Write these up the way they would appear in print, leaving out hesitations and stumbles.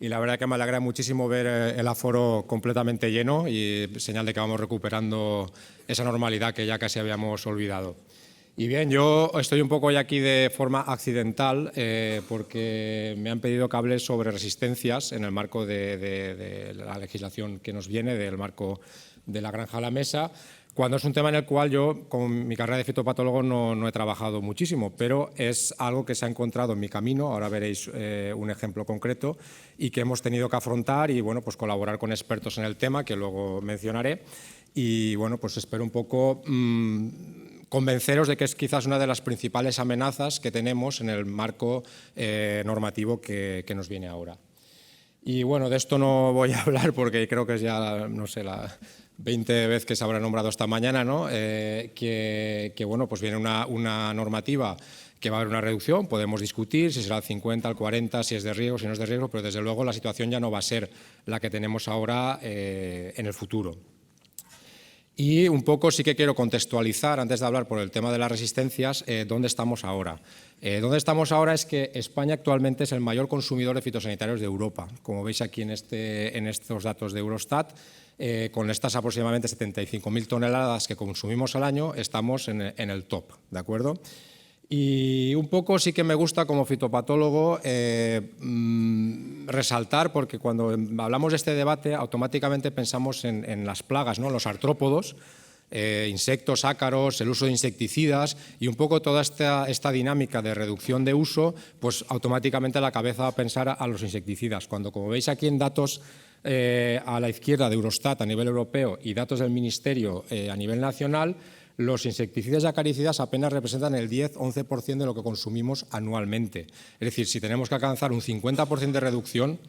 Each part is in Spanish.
y la verdad que me alegra muchísimo ver el aforo completamente lleno y señal de que vamos recuperando esa normalidad que ya casi habíamos olvidado. Y bien, yo estoy un poco hoy aquí de forma accidental porque me han pedido que hable sobre resistencias en el marco de la legislación que nos viene, del marco de la granja a la mesa, cuando es un tema en el cual yo, con mi carrera de fitopatólogo, no he trabajado muchísimo, pero es algo que se ha encontrado en mi camino, ahora veréis un ejemplo concreto, y que hemos tenido que afrontar y bueno, pues colaborar con expertos en el tema, que luego mencionaré, y bueno, pues espero un poco convenceros de que es quizás una de las principales amenazas que tenemos en el marco normativo que nos viene ahora. Y bueno, de esto no voy a hablar porque creo que es ya, no sé, la 20 vez que se habrá nombrado esta mañana, ¿no? Que bueno, pues viene una normativa que va a haber una reducción, podemos discutir si será el 50, el 40, si es de riesgo, si no es de riesgo, pero desde luego la situación ya no va a ser la que tenemos ahora en el futuro. Y un poco sí que quiero contextualizar, antes de hablar por el tema de las resistencias, dónde estamos ahora. Dónde estamos ahora es que España actualmente es el mayor consumidor de fitosanitarios de Europa. Como veis aquí en estos datos de Eurostat, con estas aproximadamente 75.000 toneladas que consumimos al año, estamos en el top, ¿de acuerdo? Y un poco sí que me gusta como fitopatólogo resaltar, porque cuando hablamos de este debate automáticamente pensamos en las plagas, ¿no? Los artrópodos, insectos, ácaros, el uso de insecticidas y un poco toda esta dinámica de reducción de uso, pues automáticamente la cabeza va a pensar a los insecticidas. Cuando, como veis aquí en datos a la izquierda de Eurostat a nivel europeo y datos del Ministerio a nivel nacional, los insecticidas y acaricidas apenas representan el 10-11% de lo que consumimos anualmente. Es decir, si tenemos que alcanzar un 50% de reducción,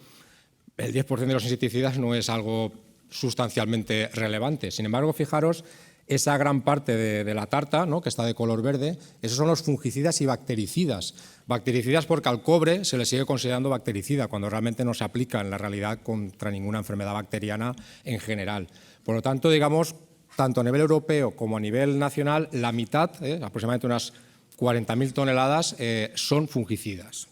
el 10% de los insecticidas no es algo sustancialmente relevante. Sin embargo, fijaros, esa gran parte de la tarta, ¿no?, que está de color verde, esos son los fungicidas y bactericidas. Bactericidas porque al cobre se le sigue considerando bactericida, cuando realmente no se aplica en la realidad contra ninguna enfermedad bacteriana en general. Por lo tanto, digamos, tanto a nivel europeo como a nivel nacional, la mitad, aproximadamente unas 40.000 toneladas, son fungicidas.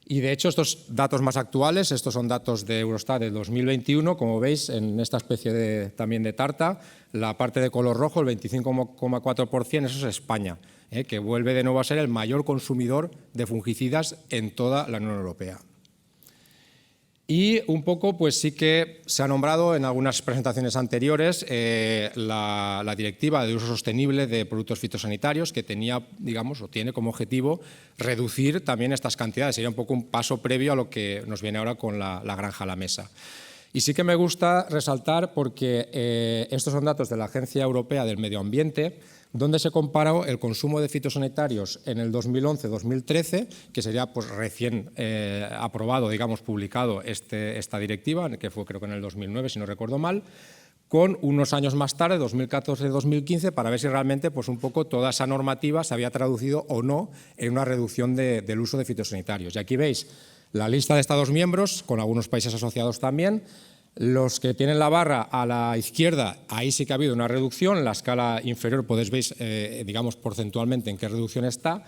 Y de hecho, estos datos más actuales, estos son datos de Eurostat de 2021, como veis en esta especie también de tarta, la parte de color rojo, el 25,4%, eso es España, que vuelve de nuevo a ser el mayor consumidor de fungicidas en toda la Unión Europea. Y un poco, pues sí que se ha nombrado en algunas presentaciones anteriores la Directiva de Uso Sostenible de Productos Fitosanitarios, que tenía, digamos, o tiene como objetivo reducir también estas cantidades. Sería un poco un paso previo a lo que nos viene ahora con la granja a la mesa. Y sí que me gusta resaltar porque estos son datos de la Agencia Europea del Medio Ambiente, donde se comparó el consumo de fitosanitarios en el 2011-2013, que sería pues recién aprobado, digamos, publicado esta directiva, que fue creo que en el 2009, si no recuerdo mal, con unos años más tarde, 2014-2015, para ver si realmente pues un poco toda esa normativa se había traducido o no en una reducción del uso de fitosanitarios. Y aquí veis la lista de Estados miembros, con algunos países asociados también. Los que tienen la barra a la izquierda, ahí sí que ha habido una reducción. En la escala inferior podéis ver, digamos, porcentualmente en qué reducción está.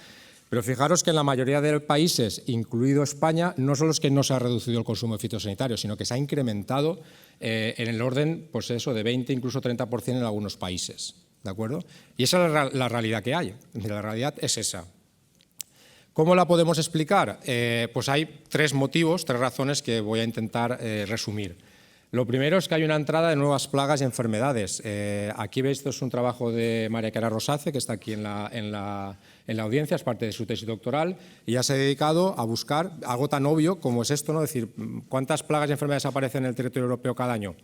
Pero fijaros que en la mayoría de países, incluido España, no solo es que no se ha reducido el consumo de fitosanitarios, sino que se ha incrementado en el orden, pues eso, de 20, incluso 30% en algunos países. ¿De acuerdo? Y esa es la realidad que hay. La realidad es esa. ¿Cómo la podemos explicar? Pues hay tres motivos, tres razones que voy a intentar resumir. Lo primero es que hay una entrada de nuevas plagas y enfermedades. Aquí veis, esto es un trabajo de María Clara Rosace, que está aquí en la audiencia, es parte de su tesis doctoral, y ya se ha dedicado a buscar algo tan obvio como es esto, ¿no? Es decir, ¿cuántas plagas y enfermedades aparecen en el territorio europeo cada año?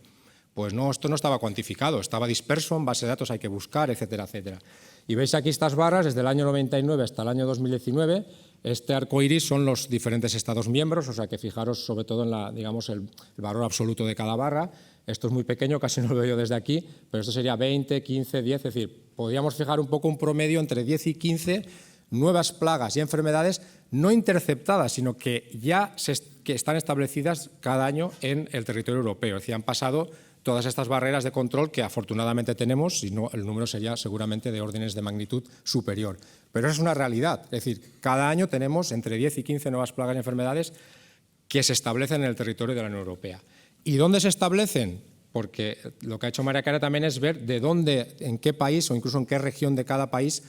Pues no, esto no estaba cuantificado, estaba disperso, en base de datos hay que buscar, etcétera, etcétera. Y veis aquí estas barras, desde el año 99 hasta el año 2019, este arco iris son los diferentes Estados miembros, o sea que fijaros sobre todo en digamos, el valor absoluto de cada barra. Esto es muy pequeño, casi no lo veo yo desde aquí, pero esto sería 20, 15, 10, es decir, podríamos fijar un poco un promedio entre 10 y 15 nuevas plagas y enfermedades no interceptadas, sino que ya que están establecidas cada año en el territorio europeo, es decir, han pasado todas estas barreras de control que afortunadamente tenemos, si no el número sería seguramente de órdenes de magnitud superior. Pero eso es una realidad, es decir, cada año tenemos entre 10 y 15 nuevas plagas y enfermedades que se establecen en el territorio de la Unión Europea. ¿Y dónde se establecen? Porque lo que ha hecho María Clara también es ver de dónde, en qué país o incluso en qué región de cada país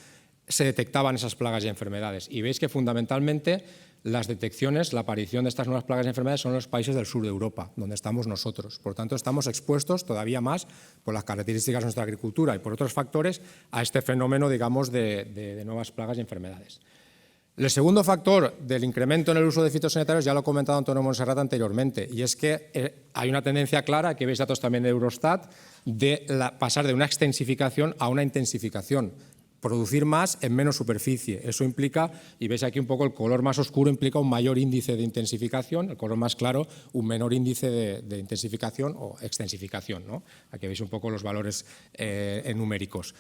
se detectaban esas plagas y enfermedades. Y veis que fundamentalmente las detecciones, la aparición de estas nuevas plagas y enfermedades son en los países del sur de Europa, donde estamos nosotros. Por tanto, estamos expuestos todavía más por las características de nuestra agricultura y por otros factores a este fenómeno, digamos, de nuevas plagas y enfermedades. El segundo factor del incremento en el uso de fitosanitarios ya lo ha comentado Antonio Monserrat anteriormente, y es que hay una tendencia clara, que veis datos también de Eurostat, de pasar de una extensificación a una intensificación. Producir más en menos superficie. Eso implica, y veis aquí un poco el color más oscuro, implica un mayor índice de intensificación, el color más claro, un menor índice de intensificación o extensificación, ¿no? Aquí veis un poco los valores numéricos.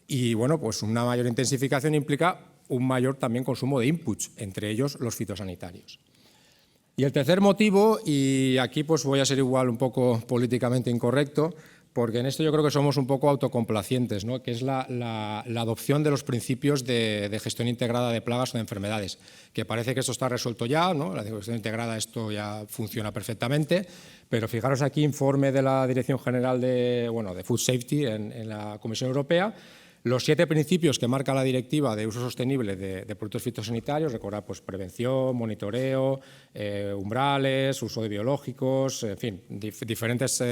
Y bueno, pues una mayor intensificación implica un mayor también consumo de inputs, entre ellos los fitosanitarios. Y el tercer motivo, y aquí pues voy a ser igual un poco políticamente incorrecto, porque en esto yo creo que somos un poco autocomplacientes, ¿no? Que es la adopción de los principios de gestión integrada de plagas o de enfermedades, que parece que esto está resuelto ya, ¿no? La gestión integrada, esto ya funciona perfectamente, pero fijaros aquí, informe de la Dirección General de Food Safety en la Comisión Europea, los 7 principios que marca la Directiva de uso sostenible de productos fitosanitarios, recordad, pues prevención, monitoreo, umbrales, uso de biológicos, en fin, diferentes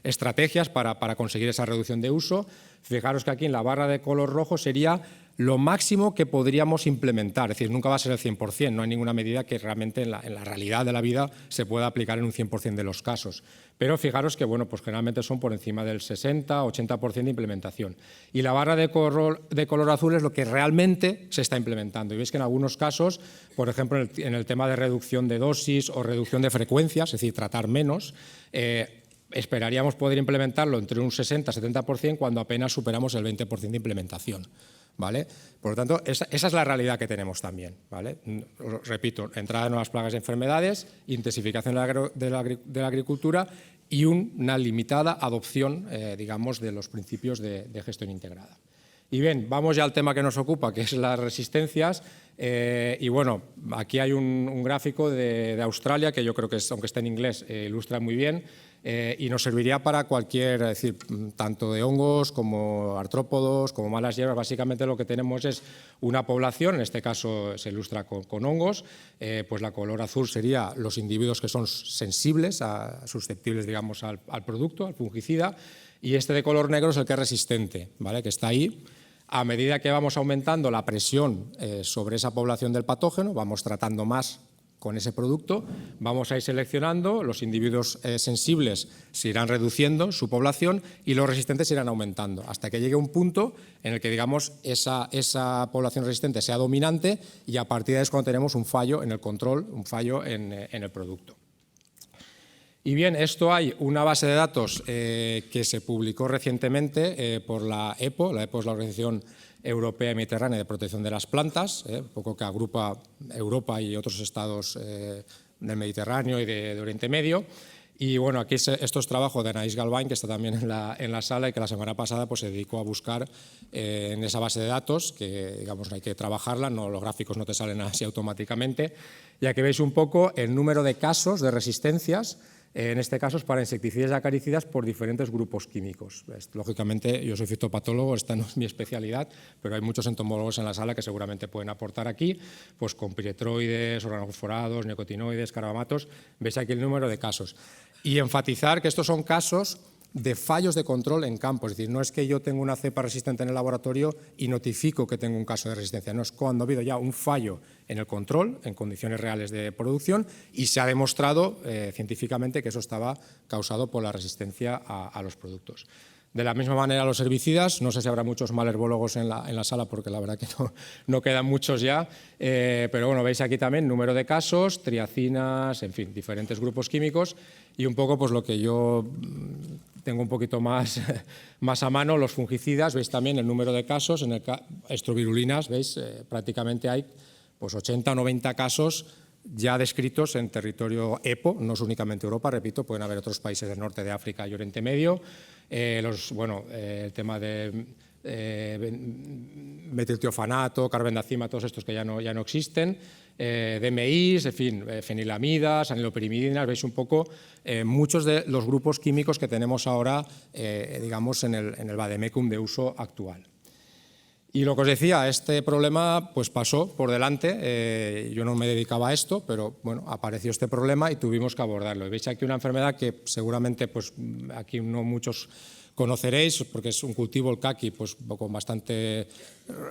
estrategias para conseguir esa reducción de uso. Fijaros que aquí en la barra de color rojo sería lo máximo que podríamos implementar, es decir, nunca va a ser el 100%, no hay ninguna medida que realmente en la realidad de la vida se pueda aplicar en un 100% de los casos. Pero fijaros que pues generalmente son por encima del 60-80% de implementación. Y la barra de color azul es lo que realmente se está implementando. Y veis que en algunos casos, por ejemplo, en el tema de reducción de dosis o reducción de frecuencias, es decir, tratar menos, esperaríamos poder implementarlo entre un 60-70% cuando apenas superamos el 20% de implementación. ¿Vale? Por lo tanto, esa es la realidad que tenemos también. ¿Vale? Repito, entrada de nuevas plagas y enfermedades, intensificación de la agricultura y una limitada adopción, digamos, de los principios de gestión integrada. Y bien, vamos ya al tema que nos ocupa, que es las resistencias. Y bueno, aquí hay un gráfico de Australia que yo creo que, aunque está en inglés, ilustra muy bien. Y nos serviría para cualquier, es decir, tanto de hongos como artrópodos, como malas hierbas. Básicamente lo que tenemos es una población, en este caso se ilustra con hongos, pues la color azul sería los individuos que son sensibles, susceptibles, digamos, al producto, al fungicida, y este de color negro es el que es resistente, ¿vale? Que está ahí. A medida que vamos aumentando la presión sobre esa población del patógeno, vamos tratando más con ese producto, vamos a ir seleccionando, los individuos sensibles se irán reduciendo su población y los resistentes irán aumentando, hasta que llegue un punto en el que, digamos, esa población resistente sea dominante y a partir de ahí es cuando tenemos un fallo en el control, un fallo en el producto. Y bien, esto hay una base de datos que se publicó recientemente por la EPO. La EPO es la Organización Europea y Mediterránea de Protección de las Plantas, un poco que agrupa Europa y otros estados del Mediterráneo y de Oriente Medio. Y bueno, aquí esto es trabajo de Anaïs Galvain, que está también en la sala y que la semana pasada pues, se dedicó a buscar en esa base de datos, que digamos hay que trabajarla, los gráficos no te salen así automáticamente. Ya que veis un poco el número de casos de resistencias, en este caso es para insecticidas y acaricidas por diferentes grupos químicos. Lógicamente, yo soy fitopatólogo, esta no es mi especialidad, pero hay muchos entomólogos en la sala que seguramente pueden aportar aquí, pues con piretroides, organofosforados, neocotinoides, carbamatos. Veis aquí el número de casos. Y enfatizar que estos son casos de fallos de control en campo, es decir, no es que yo tengo una cepa resistente en el laboratorio y notifico que tengo un caso de resistencia, no, es cuando ha habido ya un fallo en el control, en condiciones reales de producción, y se ha demostrado científicamente que eso estaba causado por la resistencia a los productos. De la misma manera los herbicidas, no sé si habrá muchos malherbólogos en la sala porque la verdad que no quedan muchos ya, pero bueno, veis aquí también número de casos, triacinas, en fin, diferentes grupos químicos y un poco pues lo que yo tengo un poquito más a mano, los fungicidas, veis también el número de casos, en el estrovirulinas, veis, prácticamente hay pues 80 o 90 casos ya descritos en territorio EPO, no es únicamente Europa, repito, pueden haber otros países del norte de África y Oriente Medio. El tema de metiltiofanato, carbendazima, todos estos que ya no existen, DMIs, en fin, fenilamidas, aniloperimidinas, veis un poco muchos de los grupos químicos que tenemos ahora, digamos, en el vademecum de uso actual. Y lo que os decía, este problema pues pasó por delante, yo no me dedicaba a esto, pero bueno, apareció este problema y tuvimos que abordarlo. Y veis aquí una enfermedad que seguramente pues, aquí no muchos conoceréis, porque es un cultivo, el caqui, pues,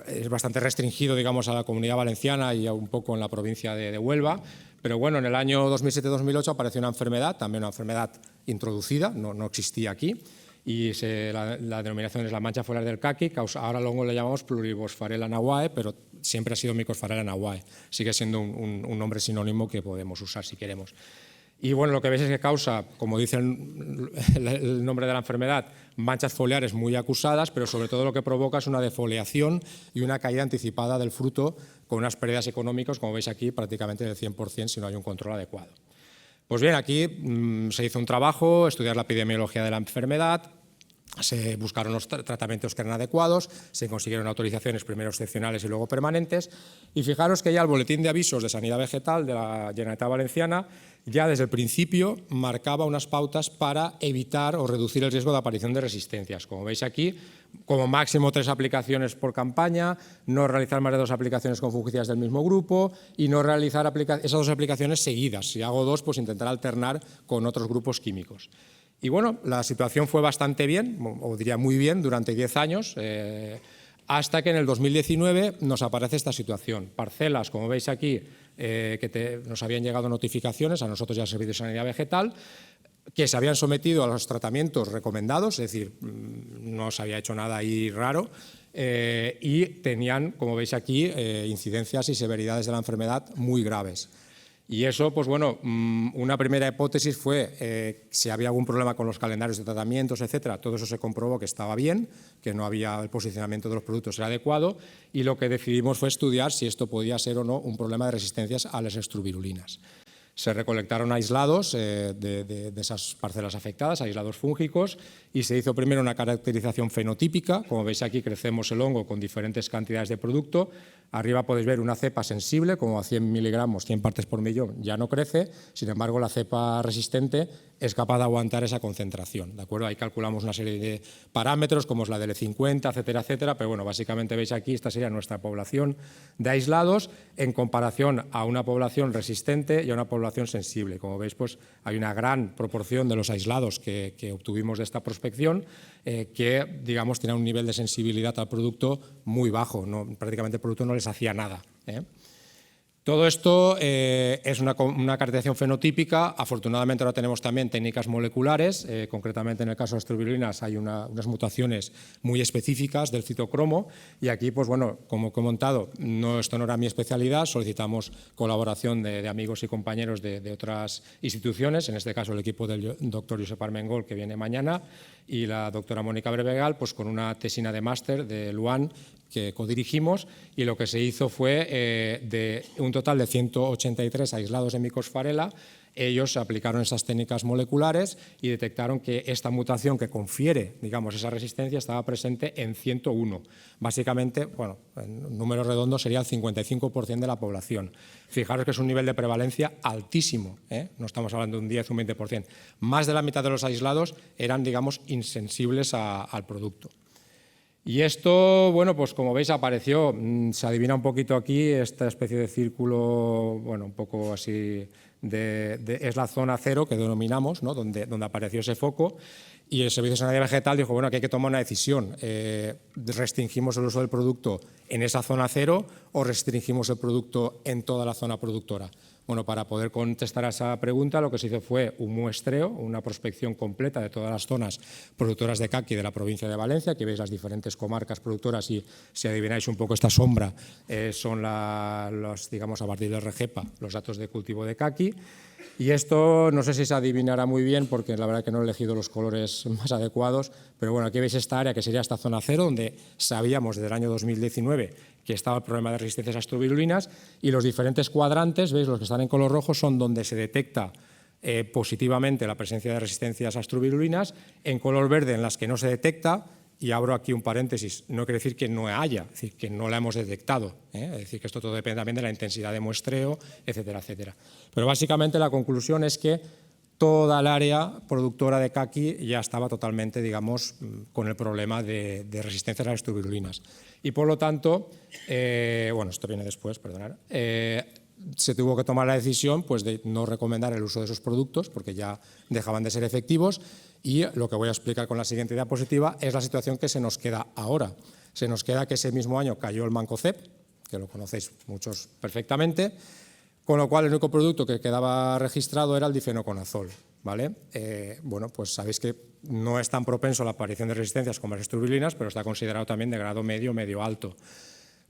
es bastante restringido, digamos, a la Comunidad Valenciana y un poco en la provincia de Huelva. Pero bueno, en el año 2007-2008 apareció una enfermedad, también una enfermedad introducida, no existía aquí, y la denominación es la mancha foliar del caqui, ahora luego le llamamos Pluribosfarella nahuae, pero siempre ha sido Mycosfarella nahuae, sigue siendo un nombre sinónimo que podemos usar si queremos. Y bueno, lo que veis es que causa, como dice el nombre de la enfermedad, manchas foliares muy acusadas, pero sobre todo lo que provoca es una defoliación y una caída anticipada del fruto con unas pérdidas económicas, como veis aquí, prácticamente del 100% si no hay un control adecuado. Pues bien, aquí se hizo un trabajo, estudiar la epidemiología de la enfermedad, se buscaron los tratamientos que eran adecuados, se consiguieron autorizaciones primero excepcionales y luego permanentes, y fijaros que ya el Boletín de Avisos de Sanidad Vegetal de la Generalitat Valenciana ya desde el principio marcaba unas pautas para evitar o reducir el riesgo de aparición de resistencias. Como veis aquí, como máximo 3 aplicaciones por campaña, no realizar más de 2 aplicaciones con fungicidas del mismo grupo y no realizar esas 2 aplicaciones seguidas. Si hago 2, pues intentar alternar con otros grupos químicos. Y bueno, la situación fue bastante bien, o diría muy bien, durante 10 años, hasta que en el 2019 nos aparece esta situación. Parcelas, como veis aquí, nos habían llegado notificaciones, a nosotros ya al Servicio de Sanidad Vegetal, que se habían sometido a los tratamientos recomendados, es decir, no se había hecho nada ahí raro, y tenían, como veis aquí, incidencias y severidades de la enfermedad muy graves. Y eso, pues bueno, una primera hipótesis fue si había algún problema con los calendarios de tratamientos, etcétera. Todo eso se comprobó que estaba bien, que no había el posicionamiento de los productos era adecuado, y lo que decidimos fue estudiar si esto podía ser o no un problema de resistencias a las extruvirulinas. Se recolectaron aislados de esas parcelas afectadas, aislados fúngicos, y se hizo primero una caracterización fenotípica. Como veis aquí, crecemos el hongo con diferentes cantidades de producto. Arriba podéis ver una cepa sensible, como a 100 miligramos, 100 partes por millón, ya no crece. Sin embargo, la cepa resistente es capaz de aguantar esa concentración. ¿De acuerdo? Ahí calculamos una serie de parámetros, como es la del E50, etcétera, etcétera. Pero bueno, básicamente veis aquí, esta sería nuestra población de aislados en comparación a una población resistente y a una población sensible. Como veis, pues hay una gran proporción de los aislados que obtuvimos de esta prospección que, digamos, tienen un nivel de sensibilidad al producto muy bajo. Prácticamente el producto no les hacía nada. Todo esto es una caracterización fenotípica. Afortunadamente ahora tenemos también técnicas moleculares, concretamente en el caso de las extruvirulinas hay unas mutaciones muy específicas del citocromo y aquí, pues bueno, como he comentado, esto no era mi especialidad, solicitamos colaboración de amigos y compañeros de otras instituciones, en este caso el equipo del doctor Josep Armengol, que viene mañana, y la doctora Mónica Brevegal, pues con una tesina de máster de Luan que codirigimos, y lo que se hizo fue de un total de 183 aislados de Mycosfarella. Ellos aplicaron esas técnicas moleculares y detectaron que esta mutación que confiere, digamos, esa resistencia estaba presente en 101. Básicamente, bueno, en números redondos sería el 55% de la población. Fijaros que es un nivel de prevalencia altísimo, no estamos hablando de un 10 o un 20%. Más de la mitad de los aislados eran, digamos, insensibles al producto. Y esto, bueno, pues como veis apareció, se adivina un poquito aquí, esta especie de círculo, bueno, un poco así, es la zona cero que denominamos, ¿no? donde apareció ese foco, y el Servicio de Sanidad Vegetal dijo, bueno, aquí hay que tomar una decisión, ¿restringimos el uso del producto en esa zona cero o restringimos el producto en toda la zona productora? Bueno, para poder contestar a esa pregunta, lo que se hizo fue un muestreo, una prospección completa de todas las zonas productoras de caqui de la provincia de Valencia. Aquí veis las diferentes comarcas productoras y si adivináis un poco esta sombra, son digamos, a partir del REGEPA, los datos de cultivo de caqui. Y esto no sé si se adivinará muy bien porque la verdad que no he elegido los colores más adecuados, pero bueno, aquí veis esta área que sería esta zona cero, donde sabíamos desde el año 2019 que estaba el problema de resistencias a extruvirulinas, y los diferentes cuadrantes, veis, los que están en color rojo, son donde se detecta positivamente la presencia de resistencias a extruvirulinas, en color verde en las que no se detecta, y abro aquí un paréntesis, no quiere decir que no haya, es decir, que no la hemos detectado, es decir, que esto todo depende también de la intensidad de muestreo, etcétera, etcétera. Pero básicamente la conclusión es que toda el área productora de caqui ya estaba totalmente, digamos, con el problema de resistencia a las estrubirulinas. Y por lo tanto, bueno, esto viene después, perdonad, se tuvo que tomar la decisión pues, de no recomendar el uso de esos productos porque ya dejaban de ser efectivos. Y lo que voy a explicar con la siguiente diapositiva es la situación que se nos queda ahora. Se nos queda que ese mismo año cayó el Mancozeb, que lo conocéis muchos perfectamente, con lo cual el único producto que quedaba registrado era el difenoconazol, ¿vale? Bueno, pues sabéis que no es tan propenso a la aparición de resistencias como las estrubirulinas, pero está considerado también de grado medio, medio alto.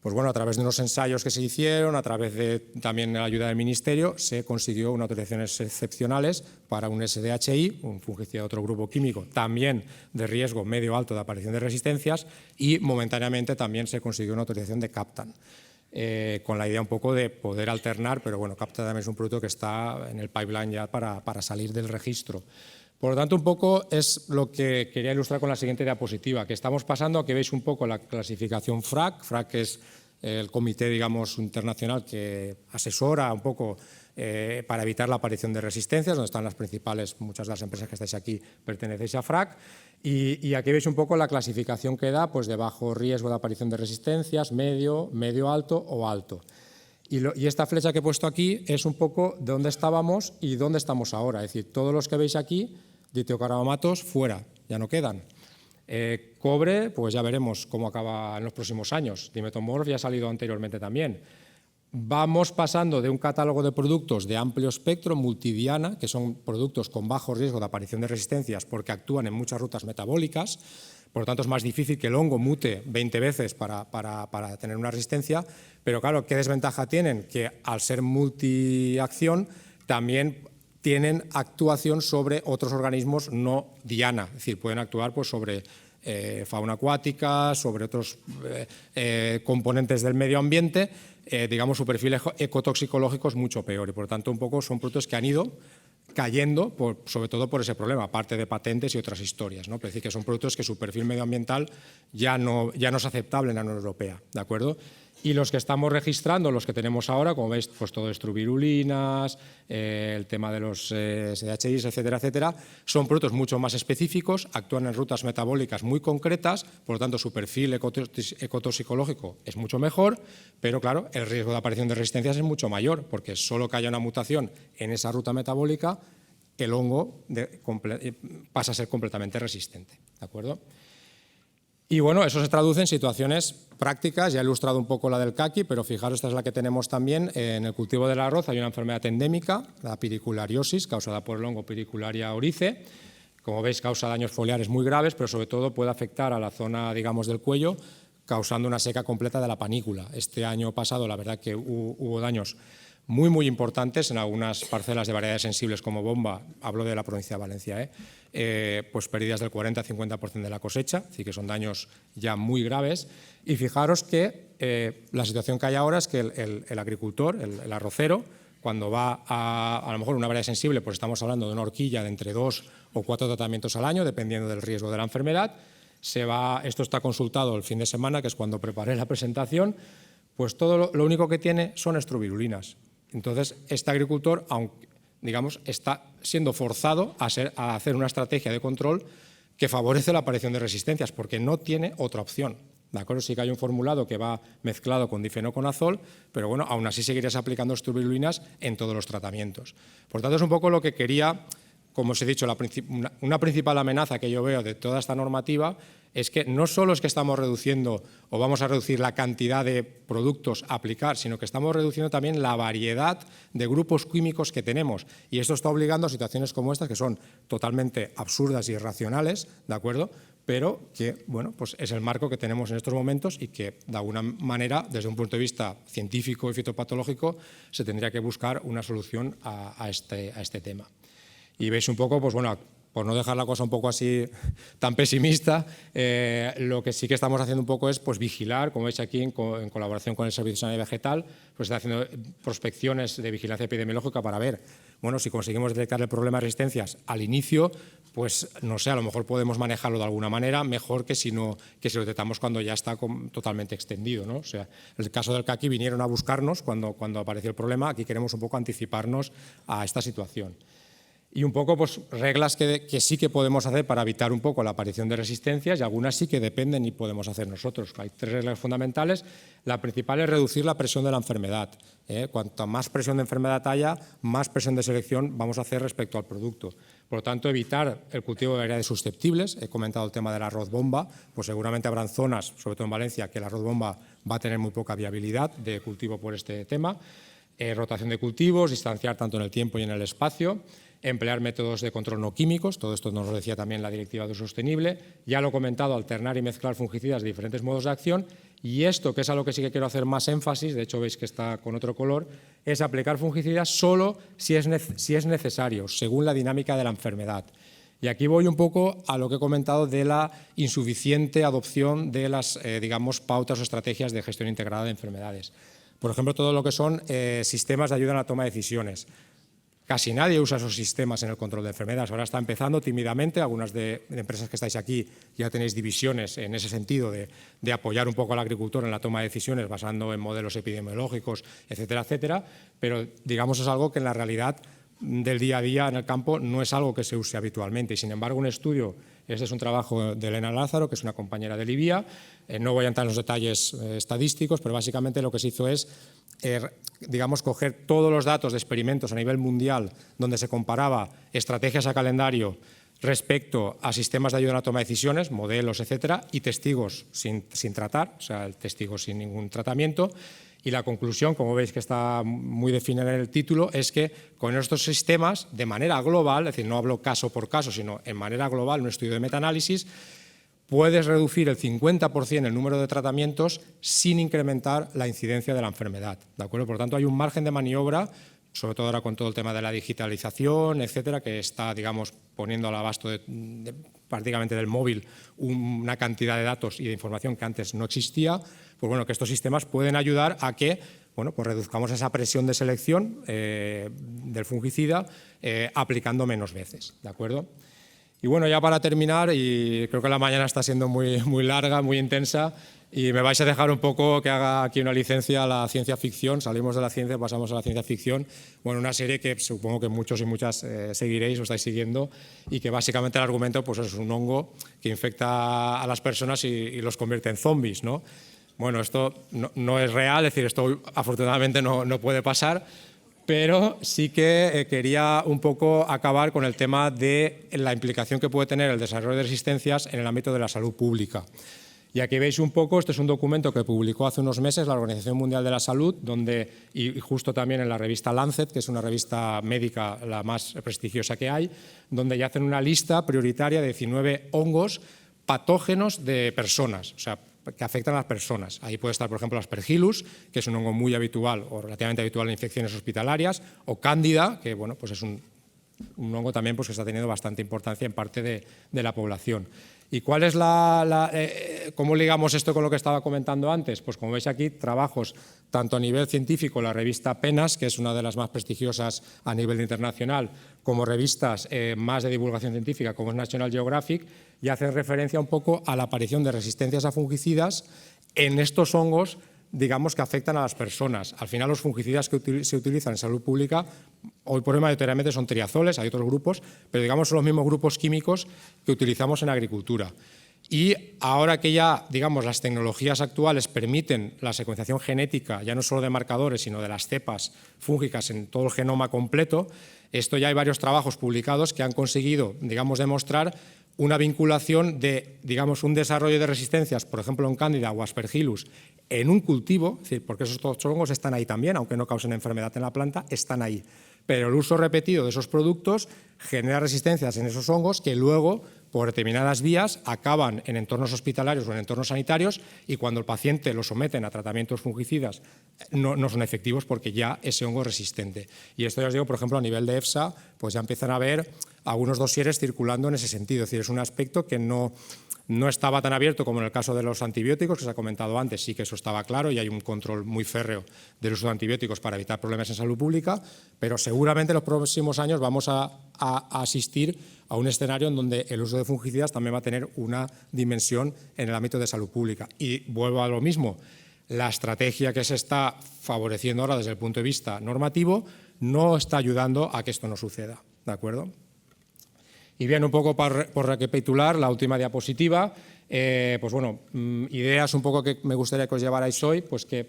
Pues bueno, a través de unos ensayos que se hicieron, a través de también la ayuda del Ministerio, se consiguió unas autorizaciones excepcionales para un SDHI, un fungicida de otro grupo químico, también de riesgo medio-alto de aparición de resistencias, y momentáneamente también se consiguió una autorización de Captan, con la idea un poco de poder alternar, pero bueno, Captan también es un producto que está en el pipeline ya para salir del registro. Por lo tanto, un poco es lo que quería ilustrar con la siguiente diapositiva, que estamos pasando a que veis un poco la clasificación FRAC. FRAC es el comité, digamos, internacional que asesora un poco para evitar la aparición de resistencias, donde están las principales, muchas de las empresas que estáis aquí pertenecéis a FRAC. Y aquí veis un poco la clasificación que da, pues de bajo riesgo de aparición de resistencias, medio, medio alto o alto. Y esta flecha que he puesto aquí es un poco de dónde estábamos y dónde estamos ahora. Es decir, todos los que veis aquí, ditiocarbamatos fuera, ya no quedan. Cobre, pues ya veremos cómo acaba en los próximos años. Dimetomorf ya ha salido anteriormente también. Vamos pasando de un catálogo de productos de amplio espectro, multidiana, que son productos con bajo riesgo de aparición de resistencias porque actúan en muchas rutas metabólicas. Por lo tanto, es más difícil que el hongo mute 20 veces para tener una resistencia. Pero claro, ¿qué desventaja tienen? Que al ser multiacción también tienen actuación sobre otros organismos no diana, es decir, pueden actuar pues, sobre fauna acuática, sobre otros componentes del medio ambiente, digamos su perfil ecotoxicológico es mucho peor y por lo tanto un poco son productos que han ido cayendo sobre todo por ese problema, aparte de patentes y otras historias, ¿no? Es decir, que son productos que su perfil medioambiental ya no es aceptable en la Unión Europea, ¿de acuerdo? Y los que estamos registrando, los que tenemos ahora, como veis, pues todo estrubirulinas, el tema de los SDHIs, etcétera, etcétera, son productos mucho más específicos, actúan en rutas metabólicas muy concretas, por lo tanto su perfil ecotoxicológico es mucho mejor, pero claro, el riesgo de aparición de resistencias es mucho mayor, porque solo que haya una mutación en esa ruta metabólica, el hongo pasa a ser completamente resistente, ¿de acuerdo? Y bueno, eso se traduce en situaciones prácticas, ya he ilustrado un poco la del caqui, pero fijaros, esta es la que tenemos también en el cultivo del arroz, hay una enfermedad endémica, la piriculariosis, causada por el hongo Piricularia oryzae, como veis causa daños foliares muy graves, pero sobre todo puede afectar a la zona, digamos, del cuello, causando una seca completa de la panícula. Este año pasado, la verdad que hubo daños muy importantes en algunas parcelas de variedades sensibles como bomba, hablo de la provincia de Valencia, pues pérdidas del 40-50% de la cosecha, es decir, que son daños ya muy graves. Y fijaros que la situación que hay ahora es que el agricultor, el arrocero, cuando va a lo mejor una variedad sensible, pues estamos hablando de una horquilla de entre 2 o 4 tratamientos al año, dependiendo del riesgo de la enfermedad. Esto está consultado el fin de semana, que es cuando preparé la presentación, pues todo lo único que tiene son estrubirulinas. Entonces, este agricultor, aunque, digamos, está siendo forzado a hacer una estrategia de control que favorece la aparición de resistencias, porque no tiene otra opción. ¿De acuerdo? Sí que hay un formulado que va mezclado con difenoconazol, pero bueno, aún así seguirías aplicando estrubirulinas en todos los tratamientos. Por tanto, es un poco lo que quería, como os he dicho, una principal amenaza que yo veo de toda esta normativa es que no solo es que estamos reduciendo o vamos a reducir la cantidad de productos a aplicar, sino que estamos reduciendo también la variedad de grupos químicos que tenemos. Y esto está obligando a situaciones como estas, que son totalmente absurdas y irracionales, ¿de acuerdo? Pero que, bueno, pues es el marco que tenemos en estos momentos y que, de alguna manera, desde un punto de vista científico y fitopatológico, se tendría que buscar una solución a este tema. Y veis un poco, pues bueno, por no dejar la cosa un poco así tan pesimista, lo que sí que estamos haciendo un poco es pues, vigilar, como veis aquí, en colaboración con el Servicio de Sanidad Vegetal, pues está haciendo prospecciones de vigilancia epidemiológica para ver bueno, si conseguimos detectar el problema de resistencias al inicio, pues no sé, a lo mejor podemos manejarlo de alguna manera mejor que si lo detectamos cuando ya está totalmente extendido, ¿no? O sea, en el caso del caqui vinieron a buscarnos cuando apareció el problema, aquí queremos un poco anticiparnos a esta situación. Y un poco pues, reglas que sí que podemos hacer para evitar un poco la aparición de resistencias, y algunas sí que dependen y podemos hacer nosotros. Hay 3 reglas fundamentales. La principal es reducir la presión de la enfermedad. Cuanto más presión de enfermedad haya, más presión de selección vamos a hacer respecto al producto. Por lo tanto, evitar el cultivo de variedades susceptibles. He comentado el tema del arroz bomba, pues seguramente habrán zonas, sobre todo en Valencia, que el arroz bomba va a tener muy poca viabilidad de cultivo por este tema. Rotación de cultivos, distanciar tanto en el tiempo y en el espacio. Emplear métodos de control no químicos, todo esto nos lo decía también la Directiva de Uso Sostenible. Ya lo he comentado, alternar y mezclar fungicidas de diferentes modos de acción. Y esto, que es a lo que sí que quiero hacer más énfasis, de hecho veis que está con otro color, es aplicar fungicidas solo si es necesario, según la dinámica de la enfermedad. Y aquí voy un poco a lo que he comentado de la insuficiente adopción de las, digamos, pautas o estrategias de gestión integrada de enfermedades. Por ejemplo, todo lo que son sistemas de ayuda en la toma de decisiones. Casi nadie usa esos sistemas en el control de enfermedades. Ahora está empezando tímidamente. Algunas de empresas que estáis aquí ya tenéis divisiones en ese sentido de apoyar un poco al agricultor en la toma de decisiones basando en modelos epidemiológicos, etcétera, etcétera. Pero, digamos, es algo que en la realidad del día a día en el campo no es algo que se use habitualmente. Y, sin embargo, un estudio, este es un trabajo de Elena Lázaro, que es una compañera de Libia. No voy a entrar en los detalles estadísticos, pero básicamente lo que se hizo es digamos, coger todos los datos de experimentos a nivel mundial donde se comparaba estrategias a calendario respecto a sistemas de ayuda en la toma de decisiones, modelos, etcétera, y testigos sin tratar, o sea, testigos sin ningún tratamiento. Y la conclusión, como veis que está muy definida en el título, es que con estos sistemas, de manera global, es decir, no hablo caso por caso, sino en manera global, un estudio de metaanálisis, puedes reducir el 50% el número de tratamientos sin incrementar la incidencia de la enfermedad, ¿de acuerdo? Por lo tanto, hay un margen de maniobra, sobre todo ahora con todo el tema de la digitalización, etcétera, que está, digamos, poniendo al abasto prácticamente del móvil una cantidad de datos y de información que antes no existía. Pues bueno, que estos sistemas pueden ayudar a que, bueno, pues reduzcamos esa presión de selección del fungicida aplicando menos veces, ¿de acuerdo? Y bueno, ya para terminar, y creo que la mañana está siendo muy larga, muy intensa, y me vais a dejar un poco que haga aquí una licencia a la ciencia ficción. Salimos de la ciencia, pasamos a la ciencia ficción. Bueno, una serie que supongo que muchos y muchas seguiréis o estáis siguiendo, y que básicamente el argumento pues es un hongo que infecta a las personas y los convierte en zombies, ¿no? Bueno, esto no es real, es decir, esto afortunadamente no puede pasar, pero sí que quería un poco acabar con el tema de la implicación que puede tener el desarrollo de resistencias en el ámbito de la salud pública. Y aquí veis un poco, este es un documento que publicó hace unos meses la Organización Mundial de la Salud, y justo también en la revista Lancet, que es una revista médica la más prestigiosa que hay, donde ya hacen una lista prioritaria de 19 hongos patógenos de personas, o sea, que afectan a las personas. Ahí puede estar, por ejemplo, Aspergillus, que es un hongo muy habitual o relativamente habitual en infecciones hospitalarias, o Cándida, que bueno, pues es un hongo también pues, que está teniendo bastante importancia en parte de la población. ¿Y cuál es cómo ligamos esto con lo que estaba comentando antes? Pues como veis aquí, trabajos tanto a nivel científico, la revista PNAS, que es una de las más prestigiosas a nivel internacional, como revistas más de divulgación científica, como es National Geographic, y hacen referencia un poco a la aparición de resistencias a fungicidas en estos hongos, digamos, que afectan a las personas. Al final, los fungicidas que se utilizan en salud pública, hoy por hoy mayoritariamente son triazoles, hay otros grupos, pero digamos son los mismos grupos químicos que utilizamos en agricultura. Y ahora que ya, digamos, las tecnologías actuales permiten la secuenciación genética, ya no solo de marcadores, sino de las cepas fúngicas en todo el genoma completo, esto ya hay varios trabajos publicados que han conseguido, digamos, demostrar una vinculación de, digamos, un desarrollo de resistencias, por ejemplo, en Cándida o Aspergillus, en un cultivo, es decir, porque esos hongos están ahí también, aunque no causen enfermedad en la planta, están ahí. Pero el uso repetido de esos productos genera resistencias en esos hongos que luego, por determinadas vías, acaban en entornos hospitalarios o en entornos sanitarios, y cuando el paciente lo someten a tratamientos fungicidas no son efectivos porque ya ese hongo es resistente. Y esto ya os digo, por ejemplo, a nivel de EFSA, pues ya empiezan a haber algunos dosieres circulando en ese sentido. Es decir, es un aspecto que no No estaba tan abierto como en el caso de los antibióticos, que se ha comentado antes, sí que eso estaba claro y hay un control muy férreo del uso de antibióticos para evitar problemas en salud pública, pero seguramente en los próximos años vamos a asistir a un escenario en donde el uso de fungicidas también va a tener una dimensión en el ámbito de salud pública. Y vuelvo a lo mismo, la estrategia que se está favoreciendo ahora desde el punto de vista normativo no está ayudando a que esto no suceda, ¿de acuerdo? Y bien, un poco por recapitular, la última diapositiva, pues bueno, ideas un poco que me gustaría que os llevarais hoy, pues que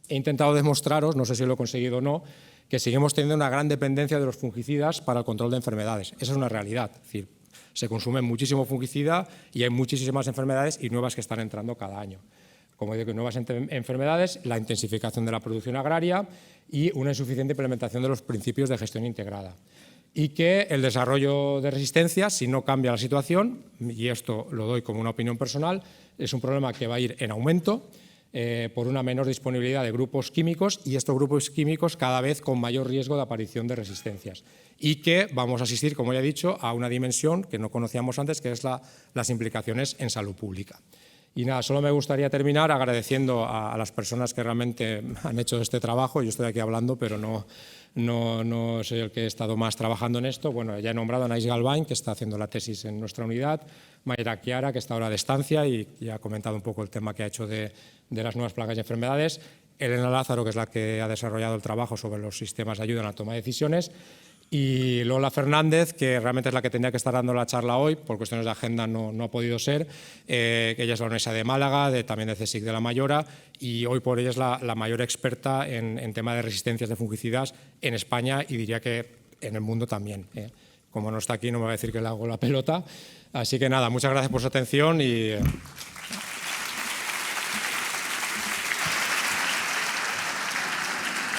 he intentado demostraros, no sé si lo he conseguido o no, que seguimos teniendo una gran dependencia de los fungicidas para el control de enfermedades. Esa es una realidad, es decir, se consume muchísimo fungicida y hay muchísimas enfermedades y nuevas que están entrando cada año. Como digo, nuevas enfermedades, la intensificación de la producción agraria y una insuficiente implementación de los principios de gestión integrada. Y que el desarrollo de resistencias, si no cambia la situación, y esto lo doy como una opinión personal, es un problema que va a ir en aumento por una menor disponibilidad de grupos químicos y estos grupos químicos cada vez con mayor riesgo de aparición de resistencias. Y que vamos a asistir, como ya he dicho, a una dimensión que no conocíamos antes, que es las implicaciones en salud pública. Y nada, solo me gustaría terminar agradeciendo a las personas que realmente han hecho este trabajo. Yo estoy aquí hablando, pero no soy el que he estado más trabajando en esto. Bueno, ya he nombrado a Anaïs Galván, que está haciendo la tesis en nuestra unidad, Mayra Chiara, que está ahora de estancia y ha comentado un poco el tema que ha hecho de las nuevas plagas y enfermedades, Elena Lázaro, que es la que ha desarrollado el trabajo sobre los sistemas de ayuda en la toma de decisiones, y Lola Fernández, que realmente es la que tenía que estar dando la charla hoy, por cuestiones de agenda no ha podido ser, que ella es la Universidad de Málaga, también de CSIC de La Mayora, y hoy por ella es la mayor experta en tema de resistencias de fungicidas en España y diría que en el mundo también. Como no está aquí, no me va a decir que le hago la pelota. Así que nada, muchas gracias por su atención y